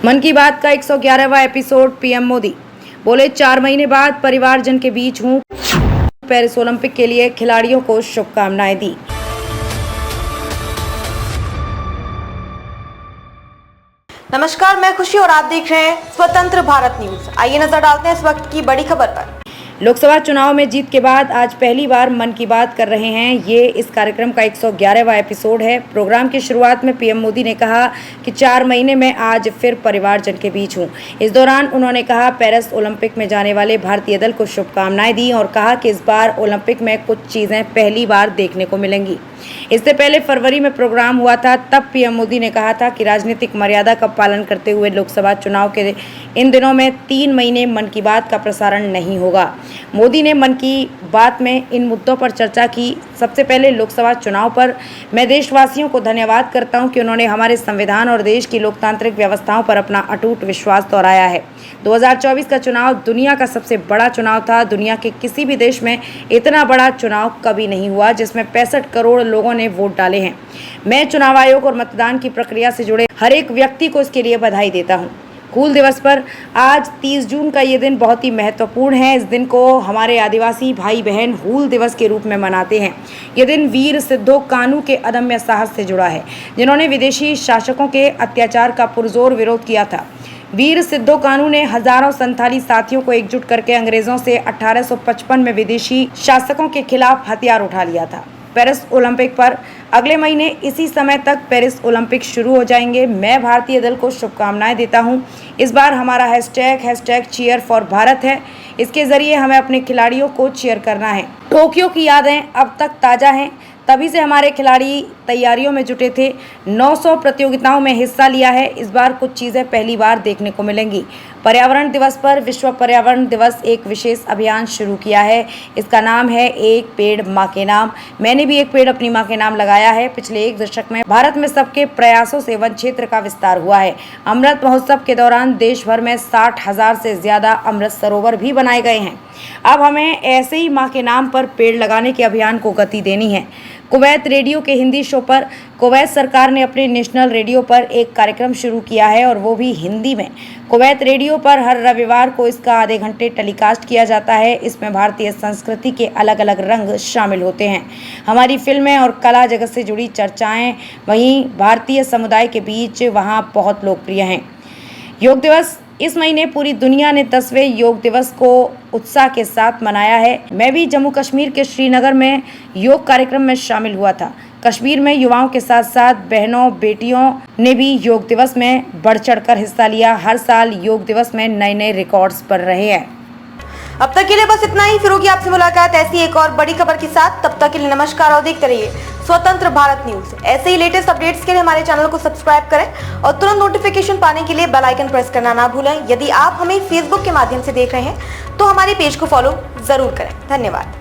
मन की बात का 111वां एपिसोड। पीएम मोदी बोले, 4 महीने बाद परिवारजन के बीच हूँ। पेरिस ओलंपिक के लिए खिलाड़ियों को शुभकामनाएं दी। नमस्कार, मैं खुशी और आप देख रहे हैं स्वतंत्र भारत न्यूज। आइए नजर डालते हैं इस वक्त की बड़ी खबर पर। लोकसभा चुनाव में जीत के बाद आज पहली बार मन की बात कर रहे हैं। ये इस कार्यक्रम का 111वां एपिसोड है। प्रोग्राम की शुरुआत में पीएम मोदी ने कहा कि 4 महीने में आज फिर परिवारजन के बीच हूँ। इस दौरान उन्होंने कहा पेरिस ओलंपिक में जाने वाले भारतीय दल को शुभकामनाएं दी और कहा कि इस बार ओलंपिक में कुछ चीज़ें पहली बार देखने को मिलेंगी। इससे पहले फरवरी में प्रोग्राम हुआ था, तब पीएम मोदी ने कहा था कि राजनीतिक मर्यादा का पालन करते हुए लोकसभा चुनाव के इन दिनों में 3 महीने मन की बात का प्रसारण नहीं होगा। मोदी ने मन की बात में इन मुद्दों पर चर्चा की। सबसे पहले लोकसभा चुनाव पर मैं देशवासियों को धन्यवाद करता हूं कि उन्होंने हमारे संविधान और देश की लोकतांत्रिक व्यवस्थाओं पर अपना अटूट विश्वास दोहराया है। 2024 का चुनाव दुनिया का सबसे बड़ा चुनाव था। दुनिया के किसी भी देश में इतना बड़ा चुनाव कभी नहीं हुआ जिसमें 65 करोड़ लोगों ने वोट डाले हैं। मैं चुनाव आयोग और मतदान की प्रक्रिया से जुड़े हर एक व्यक्ति को इसके लिए बधाई देता हूँ। हूल दिवस पर आज 30 जून का ये दिन बहुत ही महत्वपूर्ण है। इस दिन को हमारे आदिवासी भाई बहन हूल दिवस के रूप में मनाते हैं। ये दिन वीर सिद्धो कान्हू के अदम्य साहस से जुड़ा है, जिन्होंने विदेशी शासकों के अत्याचार का पुरजोर विरोध किया था। वीर सिद्धो कान्हू ने हजारों संथाली साथियों को एकजुट करके अंग्रेजों से 1855 में विदेशी शासकों के खिलाफ हथियार उठा लिया था। पेरिस ओलंपिक पर अगले महीने इसी समय तक पेरिस ओलंपिक शुरू हो जाएंगे। मैं भारतीय दल को शुभकामनाएं देता हूं। इस बार हमारा हैशटैग चीयर फॉर भारत है। इसके जरिए हमें अपने खिलाड़ियों को चीयर करना है। टोक्यो की यादें अब तक ताज़ा हैं। तभी से हमारे खिलाड़ी तैयारियों में जुटे थे। 900 प्रतियोगिताओं में हिस्सा लिया है। इस बार कुछ चीज़ें पहली बार देखने को मिलेंगी। पर्यावरण दिवस पर विश्व पर्यावरण दिवस एक विशेष अभियान शुरू किया है। इसका नाम है एक पेड़ माँ के नाम। मैंने भी एक पेड़ अपनी माँ के नाम लगाया है। पिछले 1 दशक में भारत में सबके प्रयासों से वन क्षेत्र का विस्तार हुआ है। अमृत महोत्सव के दौरान देश भर में 60,000 से ज़्यादा अमृत सरोवर भी बनाए गए हैं। अब हमें ऐसे ही माँ के नाम पर पेड़ लगाने के अभियान को गति देनी है। कुवैत रेडियो के हिंदी शो पर कुवैत सरकार ने अपने नेशनल रेडियो पर एक कार्यक्रम शुरू किया है और वो भी हिंदी में। कुवैत रेडियो पर हर रविवार को इसका आधे घंटे टेलीकास्ट किया जाता है। इसमें भारतीय संस्कृति के अलग अलग रंग शामिल होते हैं। हमारी फिल्में और कला जगत से जुड़ी चर्चाएं वहीं भारतीय समुदाय के बीच वहाँ बहुत लोकप्रिय हैं। योग दिवस इस महीने पूरी दुनिया ने 10वें योग दिवस को उत्साह के साथ मनाया है। मैं भी जम्मू कश्मीर के श्रीनगर में योग कार्यक्रम में शामिल हुआ था। कश्मीर में युवाओं के साथ साथ बहनों बेटियों ने भी योग दिवस में बढ़ चढ़कर हिस्सा लिया। हर साल योग दिवस में नए नए रिकॉर्ड्स बन रहे हैं। अब तक के लिए बस इतना ही। फिर होगी आपसे मुलाकात ऐसी एक और बड़ी खबर के साथ। तब तक के लिए नमस्कार और देखते रहिए स्वतंत्र भारत न्यूज। ऐसे ही लेटेस्ट अपडेट्स के लिए हमारे चैनल को सब्सक्राइब करें और तुरंत नोटिफिकेशन पाने के लिए बेल आइकन प्रेस करना ना भूलें। यदि आप हमें फेसबुक के माध्यम से देख रहे हैं तो हमारे पेज को फॉलो जरूर करें। धन्यवाद।